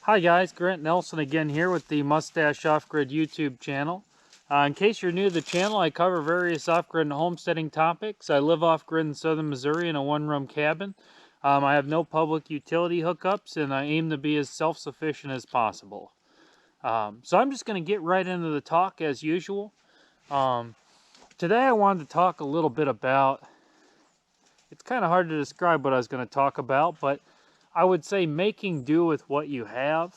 Hi guys, Grant Nelson again here with the Mustache Off-Grid YouTube channel. In case you're new to the channel, I cover various off-grid and homesteading topics. I live off-grid in southern Missouri in a one-room cabin. I have no public utility hookups and I aim to be as self-sufficient as possible. So I'm just going to get right into the talk as usual. Today I wanted to talk a little bit about, it's kind of hard to describe what I was going to talk about, but I would say making do with what you have.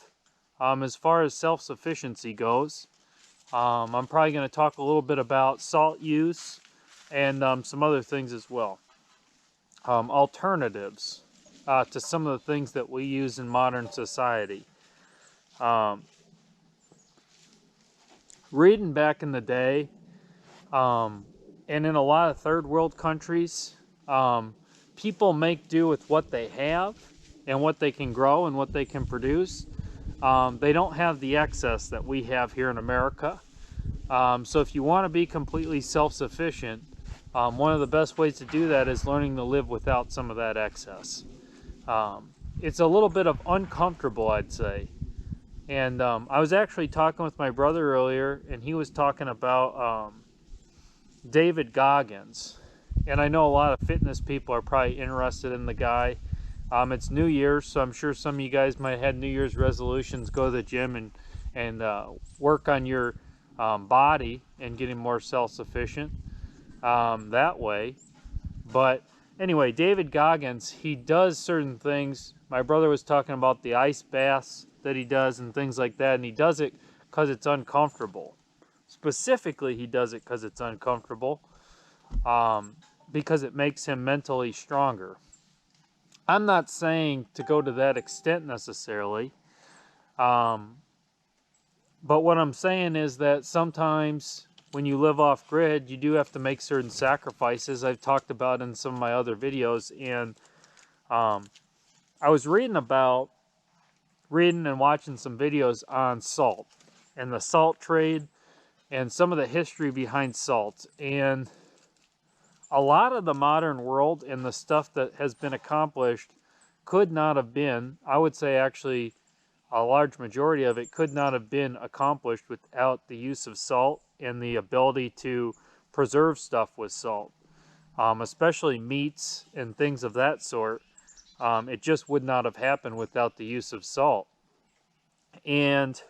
As far as self-sufficiency goes, I'm probably going to talk a little bit about salt use and some other things as well. Alternatives to some of the things that we use in modern society. Reading back in the day, and in a lot of third world countries, people make do with what they have and what they can grow and what they can produce. They don't have the excess that we have here in America. So if you want to be completely self-sufficient, one of the best ways to do that is learning to live without some of that excess. It's a little bit of uncomfortable, I'd say. And I was actually talking with my brother earlier, and he was talking about David Goggins. And I know a lot of fitness people are probably interested in the guy. It's New Year's, so I'm sure some of you guys might have had New Year's resolutions, go to the gym and work on your body and getting more self-sufficient that way. But anyway, David Goggins, he does certain things. My brother was talking about the ice baths that he does and things like that, and he does it because it's uncomfortable. Specifically, he does it because it's uncomfortable, because it makes him mentally stronger. I'm not saying to go to that extent necessarily, but what I'm saying is that sometimes when you live off grid, you do have to make certain sacrifices. I've talked about in some of my other videos, and I was reading and watching some videos on salt and the salt trade and some of the history behind salt. And a lot of the modern world and the stuff that has been accomplished could not have been, I would say actually a large majority of it could not have been accomplished without the use of salt and the ability to preserve stuff with salt, especially meats and things of that sort. It just would not have happened without the use of salt. And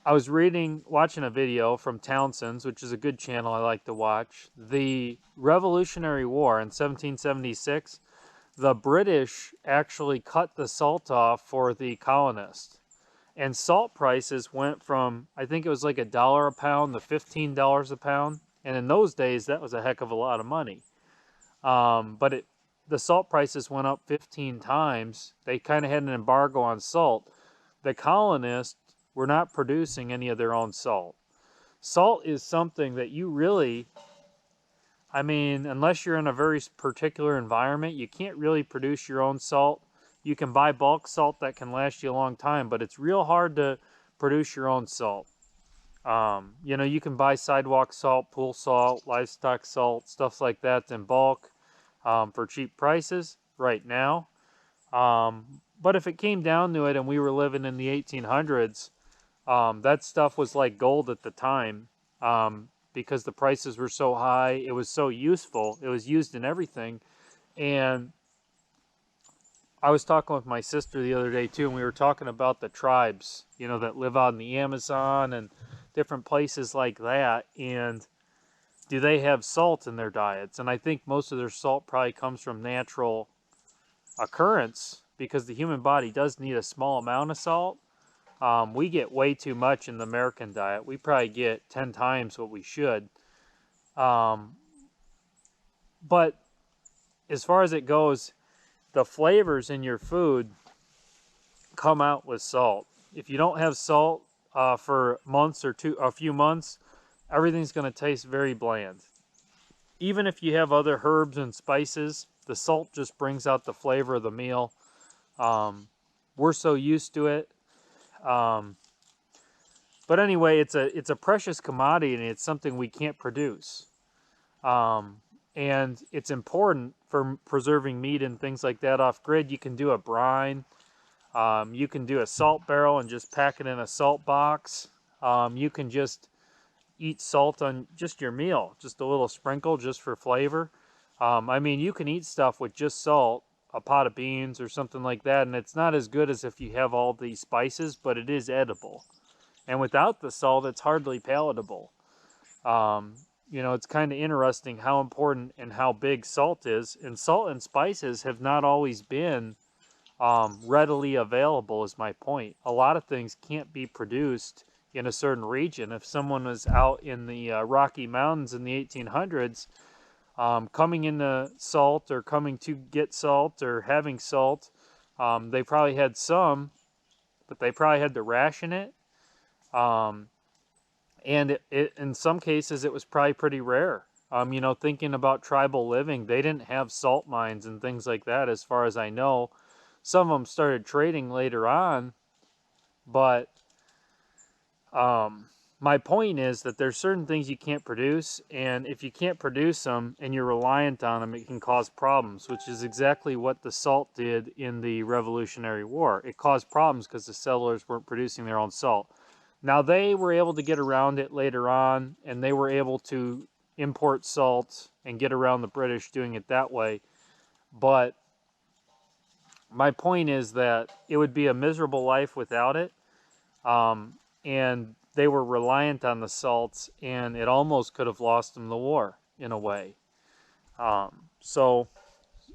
I was watching a video from Townsend's, which is a good channel I like to watch. The Revolutionary War in 1776, the British actually cut the salt off for the colonists. And salt prices went from, I think it was like $1 a pound to $15 a pound. And in those days, that was a heck of a lot of money. But the salt prices went up 15 times. They kind of had an embargo on salt. The colonists were not producing any of their own salt. Salt is something that you really, I mean, unless you're in a very particular environment, you can't really produce your own salt. You can buy bulk salt that can last you a long time, but it's real hard to produce your own salt. You know, you can buy sidewalk salt, pool salt, livestock salt, stuff like that in bulk for cheap prices right now. But if it came down to it and we were living in the 1800s, that stuff was like gold at the time, because the prices were so high. It was so useful. It was used in everything. And I was talking with my sister the other day too, and we were talking about the tribes, you know, that live out in the Amazon and different places like that. And do they have salt in their diets? And I think most of their salt probably comes from natural occurrence, because the human body does need a small amount of salt. We get way too much in the American diet. We probably get 10 times what we should. But as far as it goes, the flavors in your food come out with salt. If you don't have salt for months or a few months, everything's going to taste very bland. Even if you have other herbs and spices, the salt just brings out the flavor of the meal. We're so used to it. But anyway, it's a precious commodity, and it's something we can't produce. And it's important for preserving meat and things like that off grid. You can do a brine. You can do a salt barrel and just pack it in a salt box. You can just eat salt on just your meal, just a little sprinkle just for flavor. I mean, you can eat stuff with just salt, a pot of beans or something like that, and it's not as good as if you have all these spices, but it is edible. And without the salt, it's hardly palatable. Um, you know, it's kind of interesting how important and how big salt is. And salt and spices have not always been readily available, is my point. A lot of things can't be produced in a certain region. If someone was out in the Rocky Mountains in the 1800s, coming into salt or coming to get salt or having salt, they probably had some, but they probably had to ration it. Um, and in some cases, it was probably pretty rare. You know, thinking about tribal living, they didn't have salt mines and things like that, as far as I know. Some of them started trading later on, but my point is that there's certain things you can't produce, and if you can't produce them and you're reliant on them, it can cause problems, which is exactly what the salt did in the Revolutionary War. It caused problems because the settlers weren't producing their own salt. Now, they were able to get around it later on, and they were able to import salt and get around the British doing it that way. But my point is that it would be a miserable life without it. And they were reliant on the salts, and it almost could have lost them the war in a way. So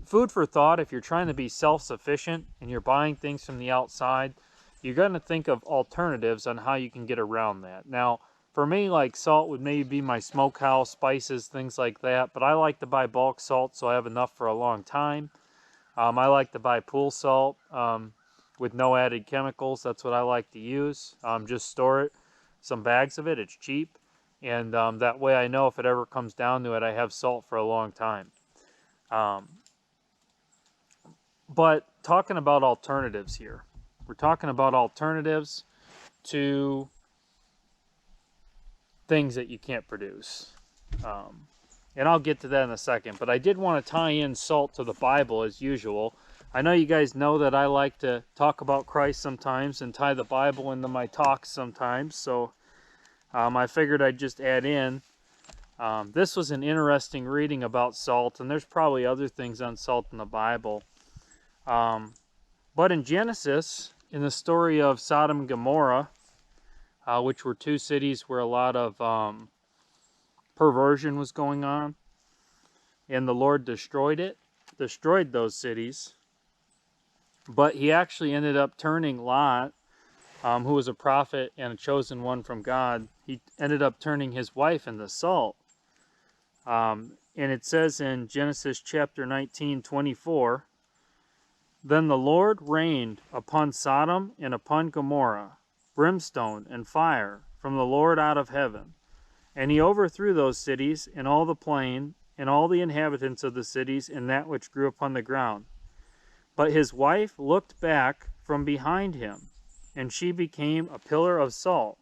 food for thought, if you're trying to be self-sufficient and you're buying things from the outside, you're going to think of alternatives on how you can get around that. Now, for me, like salt would maybe be my smokehouse, spices, things like that, but I like to buy bulk salt so I have enough for a long time. I like to buy pool salt with no added chemicals. That's what I like to use. Just store it, some bags of it. It's cheap. And that way I know if it ever comes down to it, I have salt for a long time. But talking about alternatives here. We're talking about alternatives to things that you can't produce. And I'll get to that in a second. But I did want to tie in salt to the Bible as usual. I know you guys know that I like to talk about Christ sometimes and tie the Bible into my talks sometimes. So I figured I'd just add in. This was an interesting reading about salt, and there's probably other things on salt in the Bible. But in Genesis, in the story of Sodom and Gomorrah, which were two cities where a lot of perversion was going on, and the Lord destroyed those cities. But he actually ended up turning Lot, who was a prophet and a chosen one from God, he ended up turning his wife into salt. And it says in Genesis chapter 19:24, "Then the Lord rained upon Sodom and upon Gomorrah brimstone and fire from the Lord out of heaven. And he overthrew those cities and all the plain and all the inhabitants of the cities and that which grew upon the ground. But his wife looked back from behind him, and she became a pillar of salt.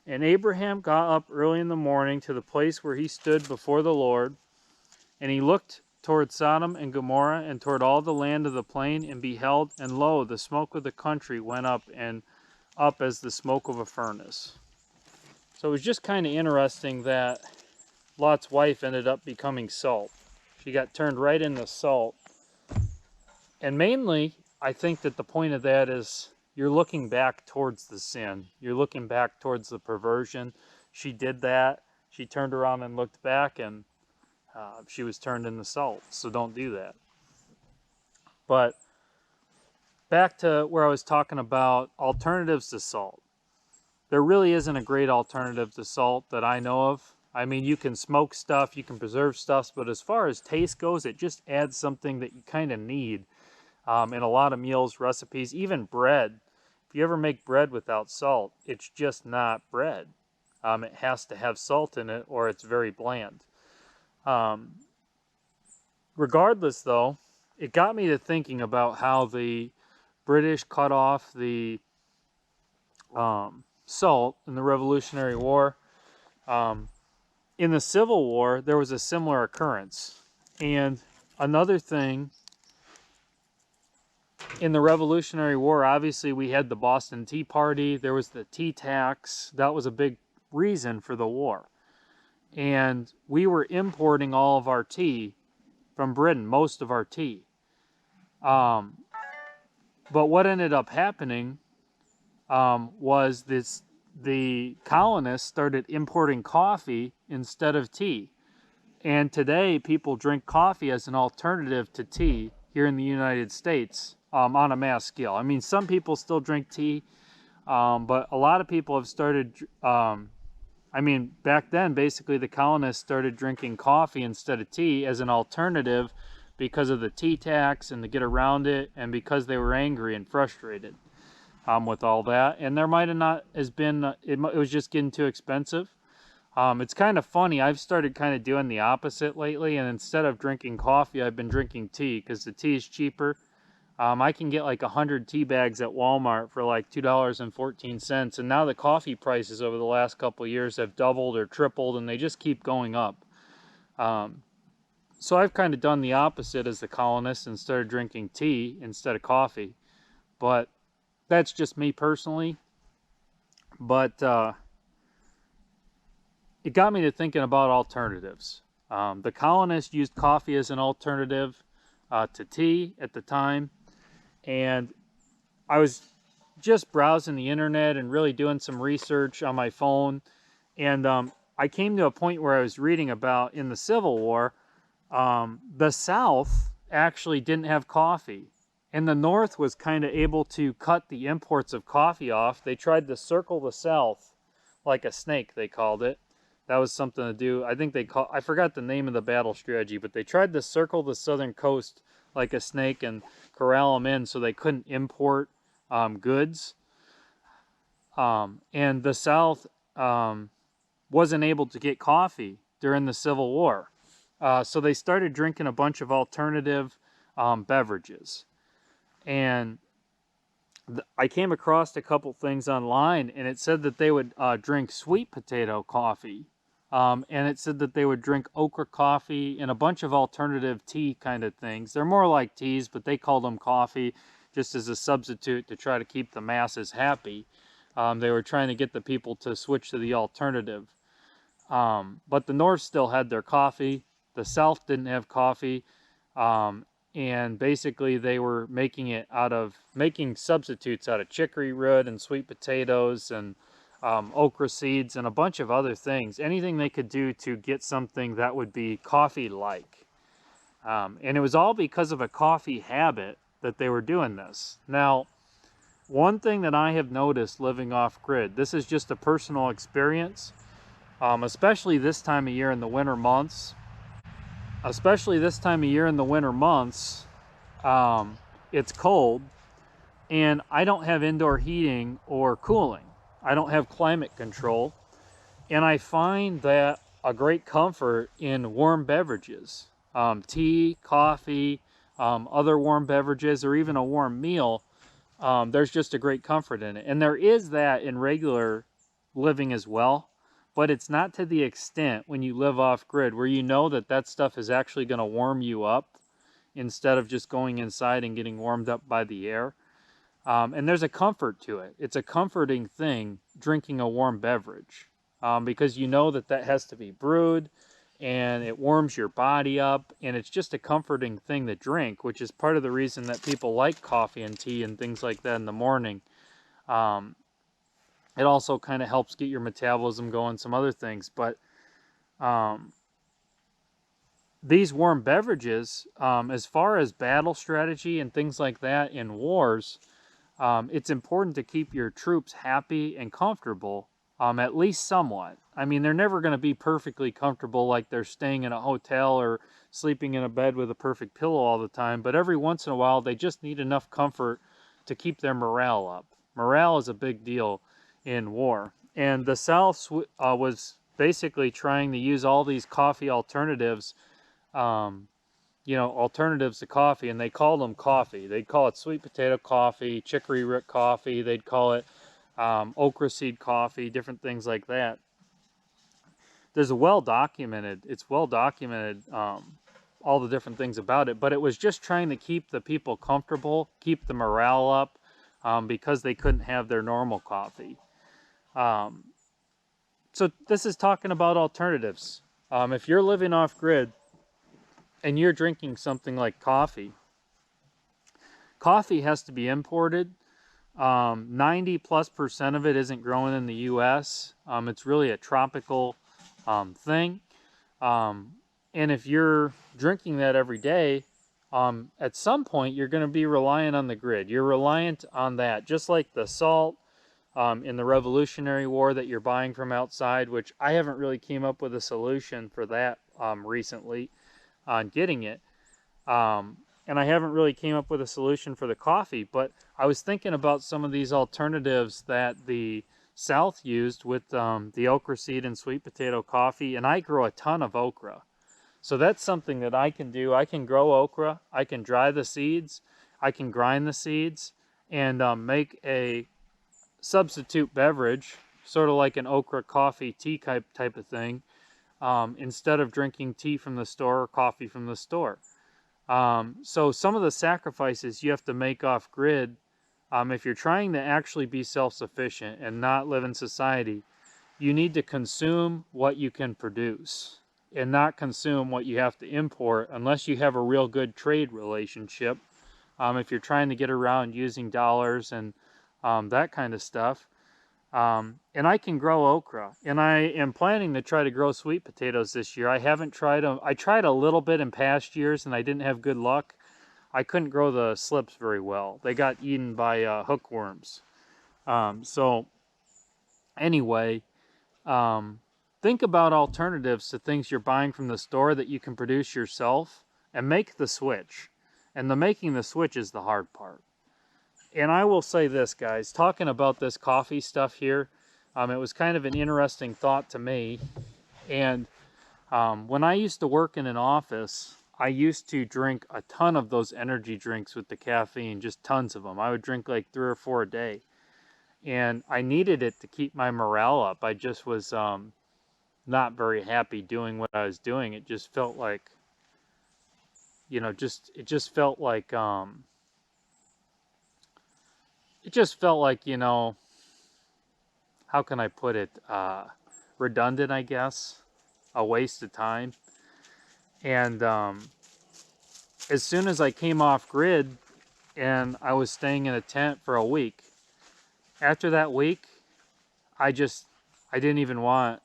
And Abraham got up early in the morning to the place where he stood before the Lord, and he looked toward Sodom and Gomorrah and toward all the land of the plain, and beheld, and lo, the smoke of the country went up and up as the smoke of a furnace." So it was just kind of interesting that Lot's wife ended up becoming salt. She got turned right into salt. And mainly, I think that the point of that is you're looking back towards the sin. You're looking back towards the perversion. She did that. She turned around and looked back, and she was turned into salt. So don't do that. But back to where I was talking about alternatives to salt. There really isn't a great alternative to salt that I know of. I mean, you can smoke stuff, you can preserve stuff, but as far as taste goes, it just adds something that you kind of need in a lot of meals, recipes, even bread. If you ever make bread without salt, it's just not bread. It has to have salt in it or it's very bland. Regardless, though, it got me to thinking about how the British cut off the salt in the Revolutionary War. In the Civil War, there was a similar occurrence. And another thing in the Revolutionary War, obviously we had the Boston Tea Party. There was the tea tax. That was a big reason for the war. And we were importing all of our tea from Britain, most of our tea. But what ended up happening was the colonists started importing coffee instead of tea. And today, people drink coffee as an alternative to tea here in the United States on a mass scale. I mean, some people still drink tea, but a lot of people have started, I mean, back then, basically, the colonists started drinking coffee instead of tea as an alternative because of the tea tax and to get around it, and because they were angry and frustrated with all that. And there might have not has been, it was just getting too expensive. It's kind of funny. I've started kind of doing the opposite lately, and instead of drinking coffee, I've been drinking tea because the tea is cheaper. I can get like 100 tea bags at Walmart for like $2.14, and now the coffee prices over the last couple of years have doubled or tripled, and they just keep going up. So I've kind of done the opposite as the colonists and started drinking tea instead of coffee. But that's just me personally. But it got me to thinking about alternatives. The colonists used coffee as an alternative to tea at the time. And I was just browsing the internet and really doing some research on my phone. And I came to a point where I was reading about in the Civil War, the South actually didn't have coffee. And the North was kind of able to cut the imports of coffee off. They tried to circle the South like a snake, they called it. That was something to do. I think I forgot the name of the battle strategy, but they tried to circle the southern coast like a snake and corral them in so they couldn't import goods. And the South wasn't able to get coffee during the Civil War. So they started drinking a bunch of alternative beverages. And I came across a couple things online, and it said that they would drink sweet potato coffee. And it said that they would drink okra coffee and a bunch of alternative tea kind of things. They're more like teas, but they called them coffee just as a substitute to try to keep the masses happy. They were trying to get the people to switch to the alternative. But the North still had their coffee. The South didn't have coffee. And basically they were making substitutes out of chicory root and sweet potatoes and okra seeds and a bunch of other things. Anything they could do to get something that would be coffee-like. And it was all because of a coffee habit that they were doing this. Now, one thing that I have noticed living off-grid, this is just a personal experience, especially this time of year in the winter months. It's cold, and I don't have indoor heating or cooling. I don't have climate control, and I find that a great comfort in warm beverages, tea, coffee, other warm beverages, or even a warm meal. There's just a great comfort in it, and there is that in regular living as well, but it's not to the extent when you live off grid where you know that that stuff is actually going to warm you up instead of just going inside and getting warmed up by the air. And there's a comfort to it. It's a comforting thing drinking a warm beverage because you know that that has to be brewed and it warms your body up, and it's just a comforting thing to drink, which is part of the reason that people like coffee and tea and things like that in the morning. It also kind of helps get your metabolism going, some other things, but these warm beverages, as far as battle strategy and things like that in wars, it's important to keep your troops happy and comfortable, at least somewhat. I mean, they're never going to be perfectly comfortable like they're staying in a hotel or sleeping in a bed with a perfect pillow all the time, but every once in a while they just need enough comfort to keep their morale up. Morale is a big deal in war. And the South was basically trying to use all these coffee alternatives, alternatives to coffee, and they called them coffee. They'd call it sweet potato coffee, chicory root coffee, they'd call it okra seed coffee, different things like that. It's well documented all the different things about it, but it was just trying to keep the people comfortable, keep the morale up, because they couldn't have their normal coffee. So this is talking about alternatives. If you're living off grid and you're drinking something like coffee, coffee has to be imported. 90+% of it isn't grown in the US. It's really a tropical thing. And if you're drinking that every day, at some point you're going to be reliant on the grid. You're reliant on that, just like the salt in the Revolutionary War that you're buying from outside, which I haven't really came up with a solution for that recently on getting it. And I haven't really came up with a solution for the coffee, but I was thinking about some of these alternatives that the South used with the okra seed and sweet potato coffee, and I grow a ton of okra. So that's something that I can do. I can grow okra, I can dry the seeds, I can grind the seeds, and make a substitute beverage, sort of like an okra coffee tea type of thing, instead of drinking tea from the store or coffee from the store. So some of the sacrifices you have to make off grid, if you're trying to actually be self-sufficient and not live in society, you need to consume what you can produce and not consume what you have to import unless you have a real good trade relationship. If you're trying to get around using dollars and that kind of stuff. And I can grow okra, and I am planning to try to grow sweet potatoes this year. I haven't tried them. I tried a little bit in past years, and I didn't have good luck. I couldn't grow the slips very well. They got eaten by hookworms. So anyway, think about alternatives to things you're buying from the store that you can produce yourself, and make the switch. And the making the switch is the hard part. And I will say this, guys, talking about this coffee stuff here, it was kind of an interesting thought to me. And when I used to work in an office, I used to drink a ton of those energy drinks with the caffeine, just tons of them. I would drink like 3 or 4 a day. And I needed it to keep my morale up. I just was not very happy doing what I was doing. It just felt like, you know, it just felt like, you know, how can I put it? Redundant, I guess. A waste of time. And as soon as I came off grid and I was staying in a tent for a week, after that week, I didn't even want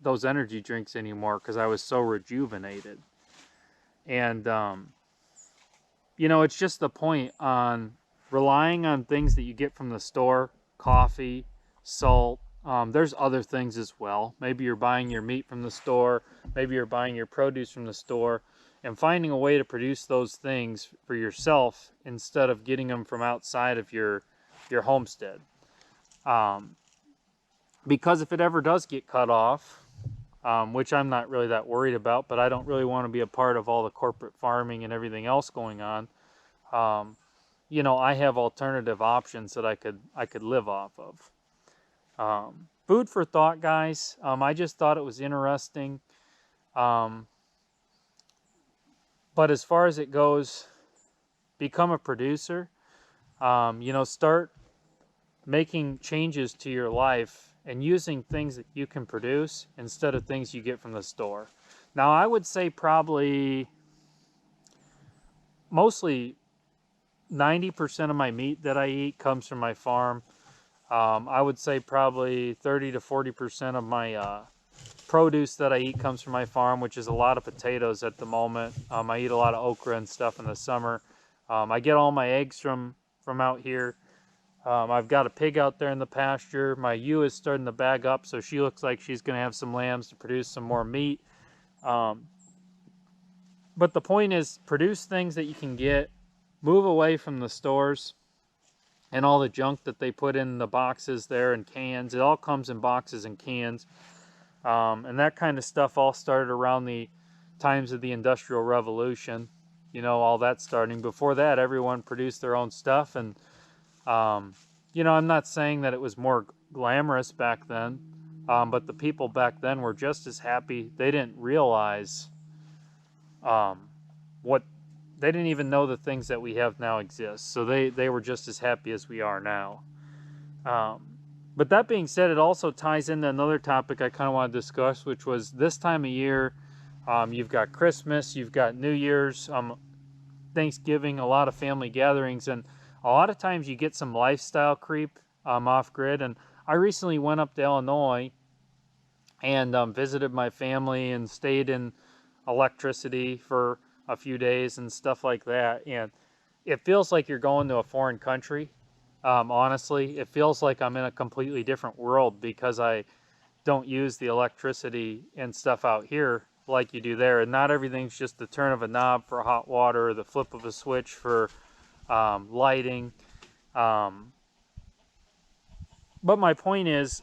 those energy drinks anymore because I was so rejuvenated. And, you know, it's just the point on relying on things that you get from the store, coffee, salt. There's other things as well. Maybe you're buying your meat from the store. Maybe you're buying your produce from the store. And finding a way to produce those things for yourself instead of getting them from outside of your homestead. Because if it ever does get cut off, which I'm not really that worried about, but I don't really want to be a part of all the corporate farming and everything else going on. You know, I have alternative options that I could live off of. Food for thought, guys. I just thought it was interesting. But as far as it goes, become a producer. You know, start making changes to your life and using things that you can produce instead of things you get from the store. Now, I would say probably mostly 90% of my meat that I eat comes from my farm. I would say probably 30 to 40% of my produce that I eat comes from my farm, which is a lot of potatoes at the moment. I eat a lot of okra and stuff in the summer. I get all my eggs from out here. I've got a pig out there in the pasture. My ewe is starting to bag up, so she looks like she's going to have some lambs to produce some more meat. But the point is, produce things that you can get. Move away from the stores and all the junk that they put in the boxes there and cans. It all comes in boxes and cans. And that kind of stuff all started around the times of the Industrial Revolution. You know, all that starting. Before that, everyone produced their own stuff. And, you know, I'm not saying that it was more glamorous back then. But the people back then were just as happy. They didn't realize what they didn't even know the things that we have now exist. So they were just as happy as we are now. But that being said, it also ties into another topic I kind of want to discuss, which was this time of year. You've got Christmas, you've got New Year's, Thanksgiving, a lot of family gatherings, and a lot of times you get some lifestyle creep off grid. And I recently went up to Illinois and visited my family and stayed in electricity for a few days and stuff like that. And it feels like you're going to a foreign country. Honestly, it feels like I'm in a completely different world because I don't use the electricity and stuff out here like you do there. And not everything's just the turn of a knob for hot water or the flip of a switch for lighting. But my point is,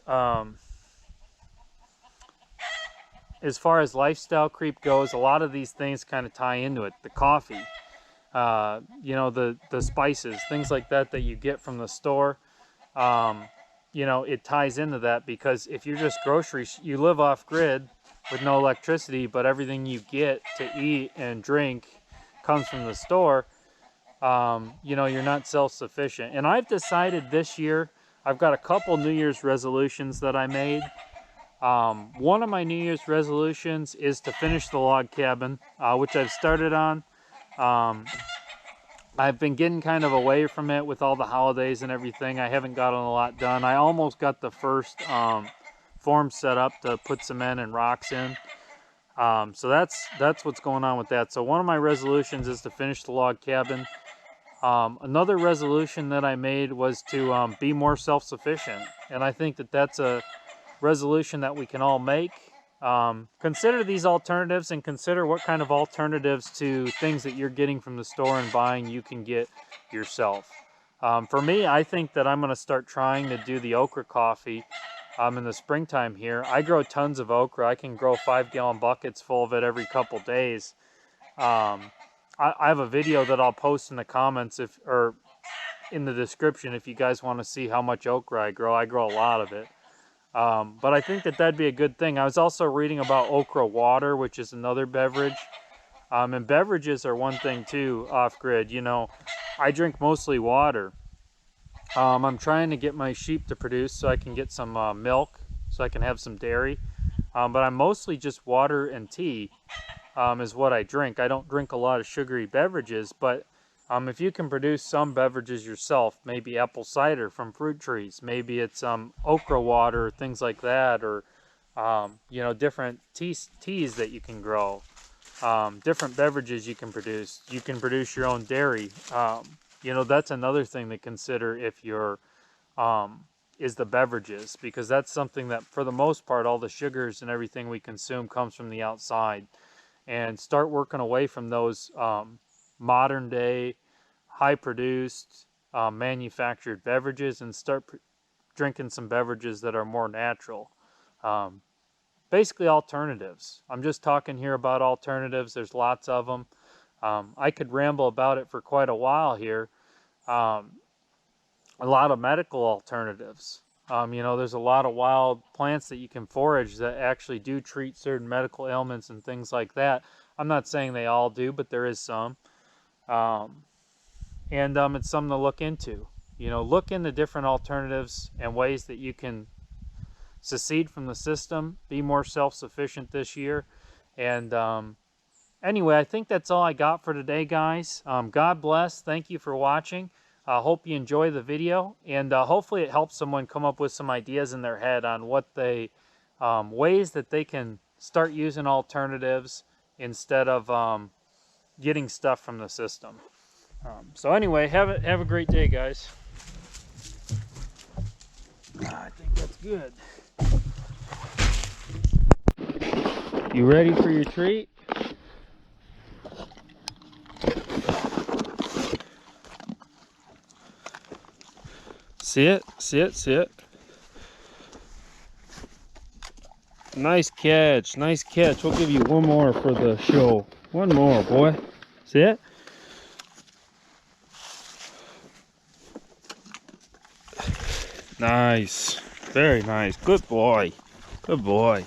as far as lifestyle creep goes, a lot of these things kind of tie into it. The coffee, you know, the spices, things like that that you get from the store. You know, it ties into that because if you're just groceries, you live off grid with no electricity, but everything you get to eat and drink comes from the store. You know, you're not self-sufficient. And I've decided this year, I've got a couple New Year's resolutions that I made. One of my New Year's resolutions is to finish the log cabin, which I've started on. I've been getting kind of away from it with all the holidays and everything. I haven't gotten a lot done. I almost got the first form set up to put cement and rocks in. So that's what's going on with that. So one of my resolutions is to finish the log cabin. Another resolution that I made was to be more self-sufficient. And I think that that's a resolution that we can all make. Consider these alternatives and consider what kind of alternatives to things that you're getting from the store and buying you can get yourself. For me, I think that I'm going to start trying to do the okra coffee in the springtime here. I grow tons of okra. I can grow 5-gallon buckets full of it every couple days. I have a video that I'll post in the comments or in the description if you guys want to see how much okra I grow. I grow a lot of it. But I think that that'd be a good thing. I was also reading about okra water, which is another beverage. And beverages are one thing too, off-grid. You know, I drink mostly water. I'm trying to get my sheep to produce so I can get some milk, so I can have some dairy. But I'm mostly just water and tea is what I drink. I don't drink a lot of sugary beverages, but if you can produce some beverages yourself, maybe apple cider from fruit trees, maybe it's okra water, things like that, or you know, different teas that you can grow, different beverages you can produce. You can produce your own dairy. You know, that's another thing to consider if you're is the beverages, because that's something that for the most part all the sugars and everything we consume comes from the outside. And start working away from those modern day, high produced, manufactured beverages and start drinking some beverages that are more natural. Basically alternatives. I'm just talking here about alternatives. There's lots of them. I could ramble about it for quite a while here. A lot of medical alternatives. You know, there's a lot of wild plants that you can forage that actually do treat certain medical ailments and things like that. I'm not saying they all do, but there is some. And it's something to look into. You know, look into different alternatives and ways that you can secede from the system, be more self-sufficient this year. And anyway, I think that's all I got for today, guys. God bless. Thank you for watching. I hope you enjoy the video, and hopefully it helps someone come up with some ideas in their head on what they, ways that they can start using alternatives instead of getting stuff from the system. So anyway, have a great day, guys. I think that's good. You ready for your treat? See it? See it? See it? Nice catch. Nice catch. We'll give you one more for the show. One more, boy. See it? Nice. Very nice. Good boy. Good boy.